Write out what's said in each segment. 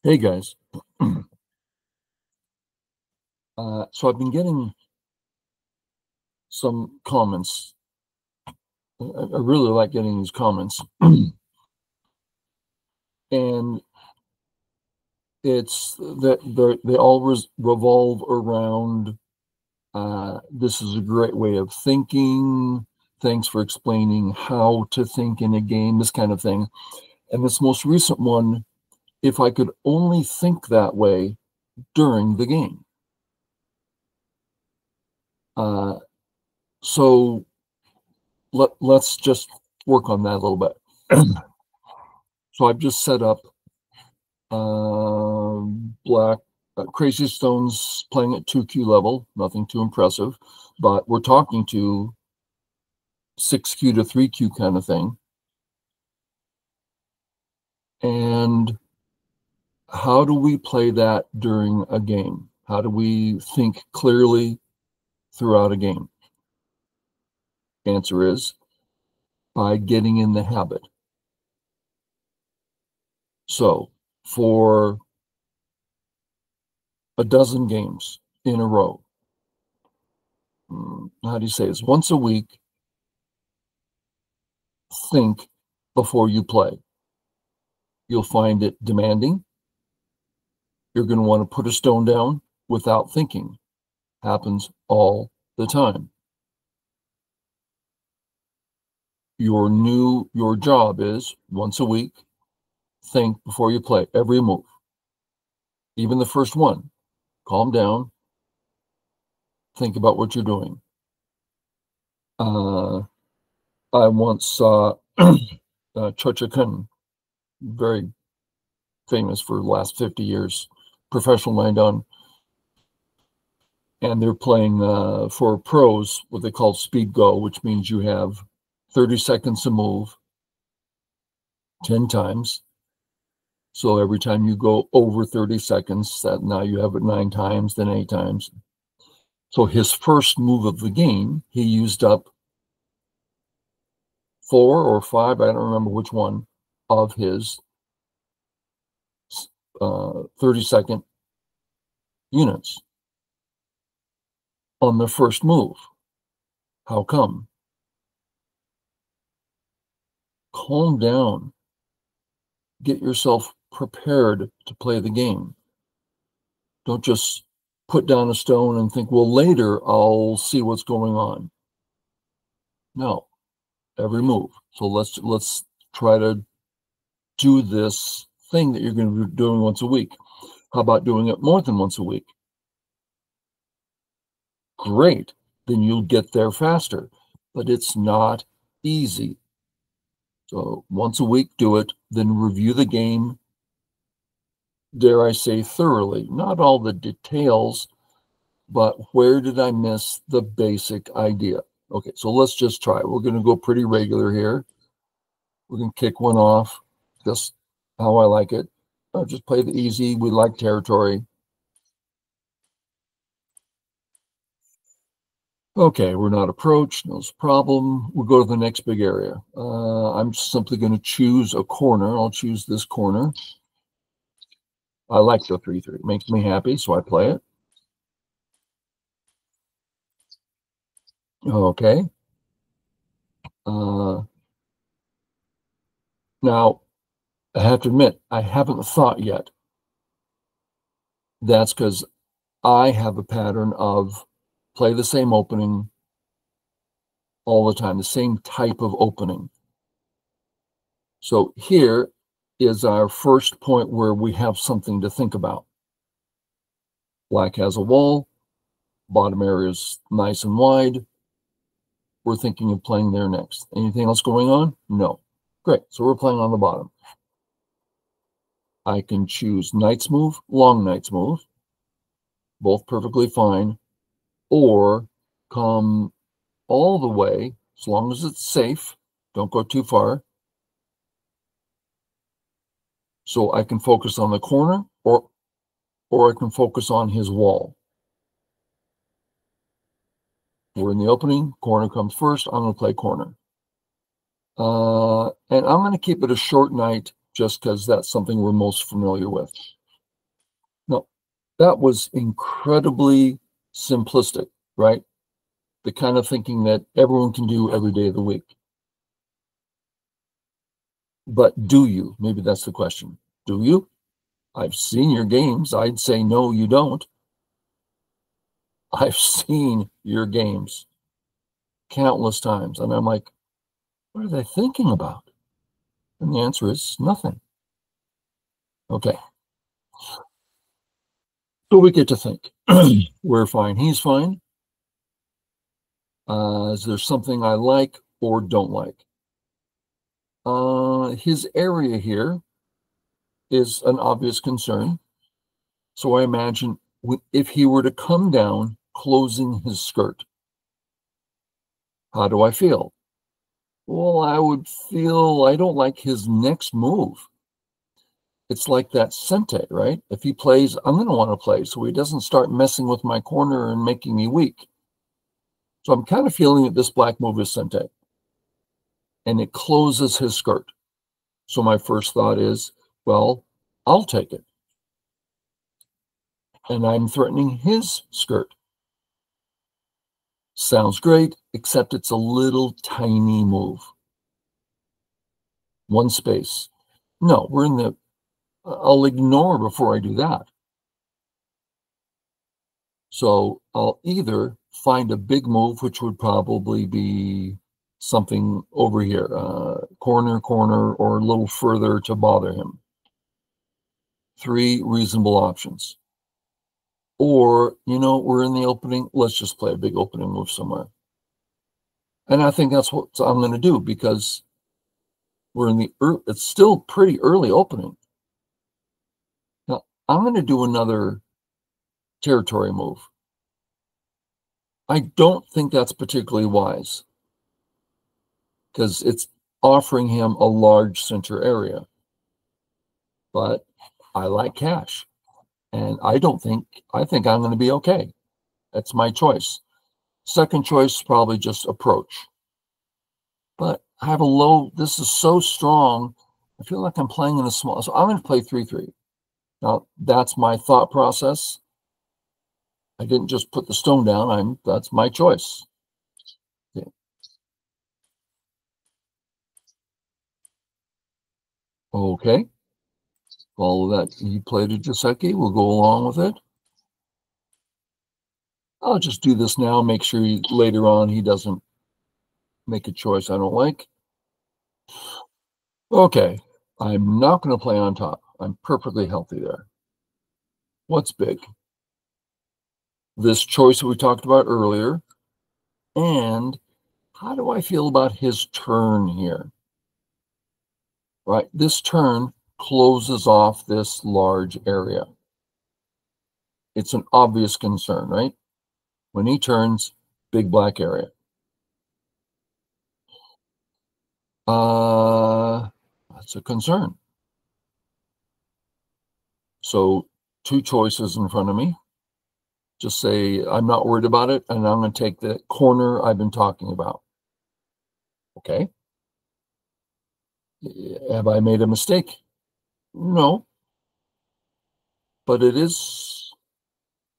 Hey guys. So I've been getting some comments. I really like getting these comments. And it's that they all revolve around this is a great way of thinking. Thanks for explaining how to think in a game, this kind of thing. And this most recent one, if I could only think that way during the game. So let's just work on that a little bit. So I've just set up black Crazy Stones playing at 2Q level, nothing too impressive, but we're talking to 6Q to 3Q kind of thing. And how do we play that during a game? How do we think clearly throughout a game? Answer is by getting in the habit. So for a dozen games in a row, how do you say this? Once a week, think before you play. You'll find it demanding. You're going to want to put a stone down without thinking. Happens all the time. Your job is once a week, think before you play every move. Even the first one, calm down, think about what you're doing. I once saw Chocha, very famous for the last 50 years, professional Landon, and they're playing for pros what they call speed go, which means you have 30 seconds to move 10 times. So every time you go over 30 seconds, that now you have it 9 times, then 8 times. So his first move of the game, he used up 4 or 5, I don't remember which one, of his 30-second units on the first move. How come? Calm down. Get yourself prepared to play the game. Don't just put down a stone and think, well, later I'll see what's going on. No, every move. So let's try to do this thing that you're going to be doing once a week. How about doing it more than once a week? Great, then you'll get there faster, but it's not easy. So once a week, do it, then review the game, dare I say, thoroughly. Not all the details, but where did I miss the basic idea? Okay, so let's just try. We're going to go pretty regular here. We're going to kick one off, just how I like it. I'll just play the easy. We like territory. Okay, we're not approached, no problem. We'll go to the next big area. I'm simply going to choose a corner. I'll choose this corner. I like the 3-3. It makes me happy, so I play it. Okay. Now, I have to admit, I haven't thought yet. That's because I have a pattern of play the same opening all the time, the same type of opening. So here is our first point where we have something to think about. Black has a wall, bottom area is nice and wide. We're thinking of playing there next. Anything else going on? No. Great, so we're playing on the bottom. I can choose knight's move, long knight's move, both perfectly fine, or come all the way, as long as it's safe, don't go too far. So I can focus on the corner, or I can focus on his wall. We're in the opening, corner comes first, I'm going to play corner. And I'm going to keep it a short knight just because that's something we're most familiar with. That was incredibly simplistic, right? The kind of thinking that everyone can do every day of the week. But do you? Maybe that's the question. Do you? I've seen your games. I'd say no, you don't. I've seen your games countless times. And I'm like, what are they thinking about? And the answer is nothing. Okay. So we get to think. We're fine. He's fine. Is there something I like or don't like? His area here is an obvious concern. So I imagine if he were to come down closing his skirt, how do I feel? Well, I would feel I don't like his next move. It's like that sente, right? If he plays, I'm going to want to play so he doesn't start messing with my corner and making me weak. So I'm kind of feeling that this black move is sente. And it closes his skirt. So my first thought is, well, I'll take it. And I'm threatening his skirt. Sounds great, except it's a little tiny move. One space. No, we're in the, I'll ignore before I do that. So I'll either find a big move, which would probably be something over here, corner, or a little further to bother him. 3 reasonable options. Or, we're in the opening, let's just play a big opening move somewhere. And I think that's what I'm going to do because we're in the, it's still pretty early opening. Now, I'm going to do another territory move. I don't think that's particularly wise because it's offering him a large center area. But I like cash. And I think I'm going to be okay. That's my choice. Second choice, probably just approach. But I have a low, this is so strong. I feel like I'm playing in a small, so I'm going to play 3-3. Now, that's my thought process. I didn't just put the stone down. That's my choice. Okay. Okay. Follow that. He played a Joseki. We'll go along with it. I'll just do this now. Make sure later on he doesn't make a choice I don't like. Okay. I'm not going to play on top. I'm perfectly healthy there. What's big? This choice that we talked about earlier. And how do I feel about his turn here? Right? This turn closes off this large area. It's an obvious concern, right? When he turns, big black area. That's a concern. So 2 choices in front of me. Just say, I'm not worried about it, and I'm going to take the corner I've been talking about. Okay. Have I made a mistake? No. But it is,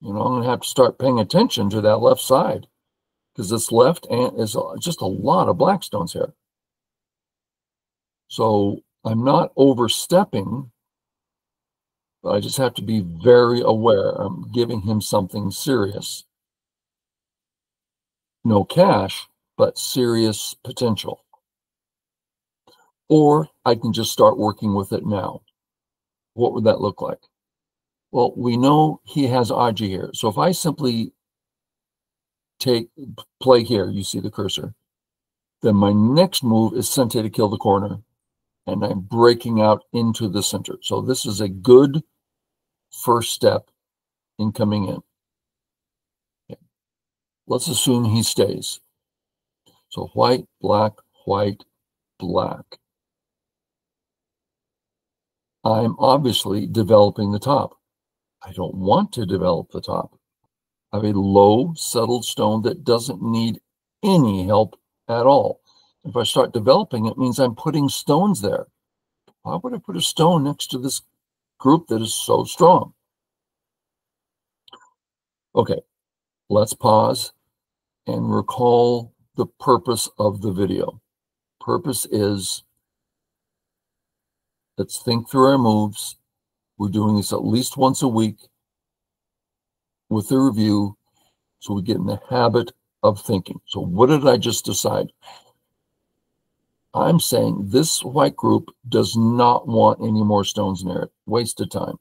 I'm going to have to start paying attention to that left side because this left is just a lot of black stones here. So I'm not overstepping, but I just have to be very aware. I'm giving him something serious. No cash, but serious potential. Or I can just start working with it now. What would that look like? Well, we know he has Aji here. So if I simply play here, you see the cursor, then my next move is Sente to kill the corner, and I'm breaking out into the center. So this is a good first step in coming in. Okay. Let's assume he stays. So white, black, white, black. I'm obviously developing the top. I don't want to develop the top. I have a low, settled stone that doesn't need any help at all. If I start developing, it means I'm putting stones there. Why would I put a stone next to this group that is so strong? Okay, let's pause and recall the purpose of the video. Purpose is, let's think through our moves. We're doing this at least once a week with a review, so we get in the habit of thinking. So what did I just decide? I'm saying this white group does not want any more stones near it. Waste of time.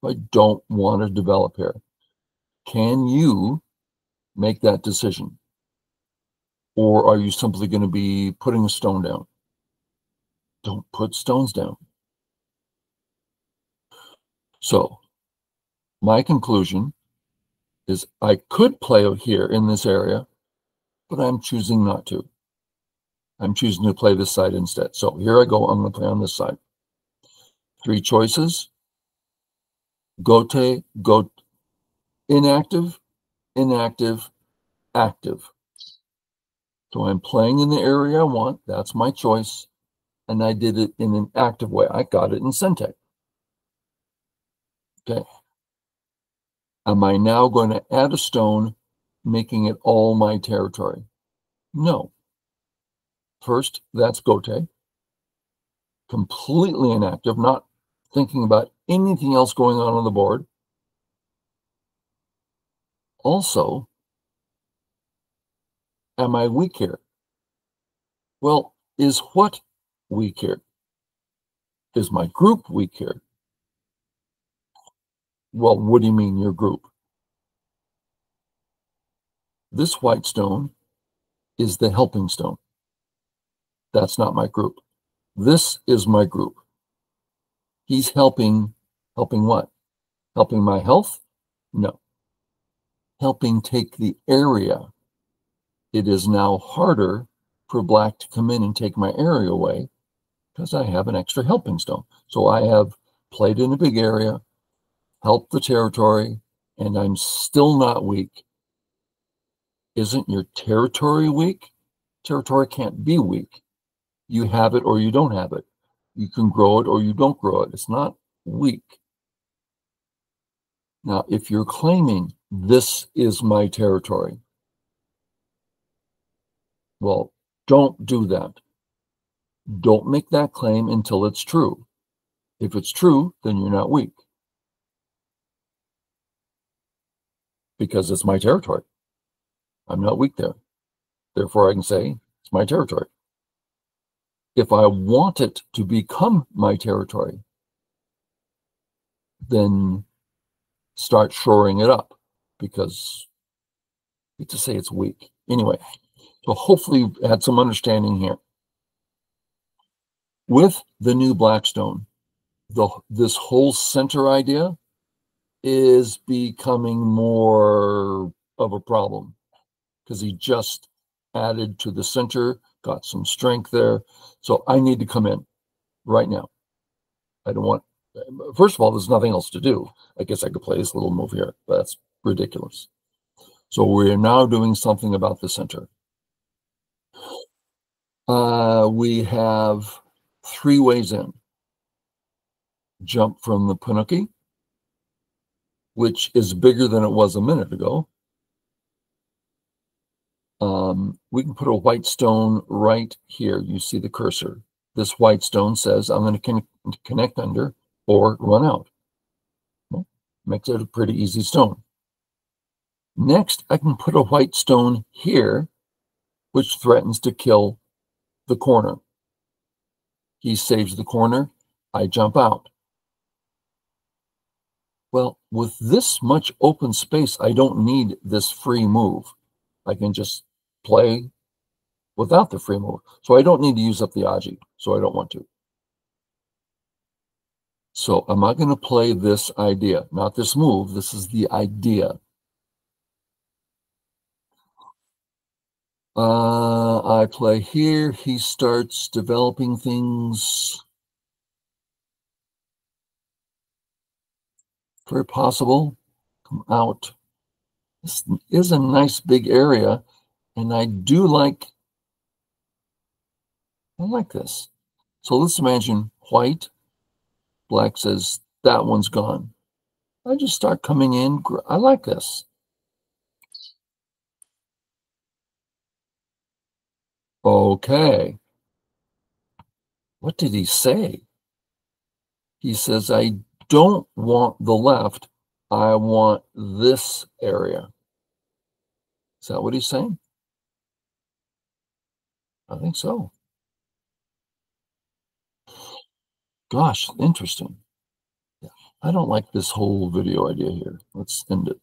I don't want to develop here. Can you make that decision? Or are you simply going to be putting a stone down? Don't put stones down. So my conclusion is I could play here in this area, but I'm choosing not to. I'm choosing to play this side instead. So here I go. I'm going to play on this side. 3 choices. Gote, go, inactive, inactive, active. So I'm playing in the area I want. That's my choice. And I did it in an active way. I got it in Centec. Okay. Am I now going to add a stone, making it all my territory? No. First, that's Gote. Completely inactive, not thinking about anything else going on the board. Also, am I weak here? Well, is what weak here? Is my group weak here? Well, what do you mean your group? This white stone is the helping stone. That's not my group. This is my group. He's helping what? Helping my health? No. Helping take the area. It is now harder for black to come in and take my area away because I have an extra helping stone. So I have played in a big area, helped the territory, and I'm still not weak. Isn't your territory weak? Territory can't be weak. You have it or you don't have it. You can grow it or you don't grow it. It's not weak. Now, if you're claiming this is my territory, well, don't do that. Don't make that claim until it's true. If it's true, then you're not weak. Because it's my territory. I'm not weak there. Therefore, I can say it's my territory. If I want it to become my territory, then start shoring it up, because you to say it's weak. Anyway, so hopefully you've had some understanding here. With the new Blackstone, this whole center idea is becoming more of a problem because he just added to the center, got some strength there. So I need to come in right now. I don't want, first of all, there's nothing else to do. I guess I could play this little move here, but that's ridiculous. So we're now doing something about the center. We have 3 ways in. Jump from the Panuki, which is bigger than it was a minute ago. We can put a white stone right here. You see the cursor. This white stone says I'm going to connect under or run out. Well, makes it a pretty easy stone. Next, I can put a white stone here, which threatens to kill the corner. He saves the corner. I jump out. Well, with this much open space, I don't need this free move. I can just play without the free move. So I don't need to use up the Aji. So I don't want to. So am I going to play this idea? Not this move. This is the idea. I play here. He starts developing things. Very possible. Come out. This is a nice big area. And I like this. So let's imagine white. Black says that one's gone. I just start coming in. I like this. Okay. What did he say? He says, I don't want the left. I want this area. Is that what he's saying? I think so. Gosh, interesting. Yeah. I don't like this whole video idea here. Let's end it.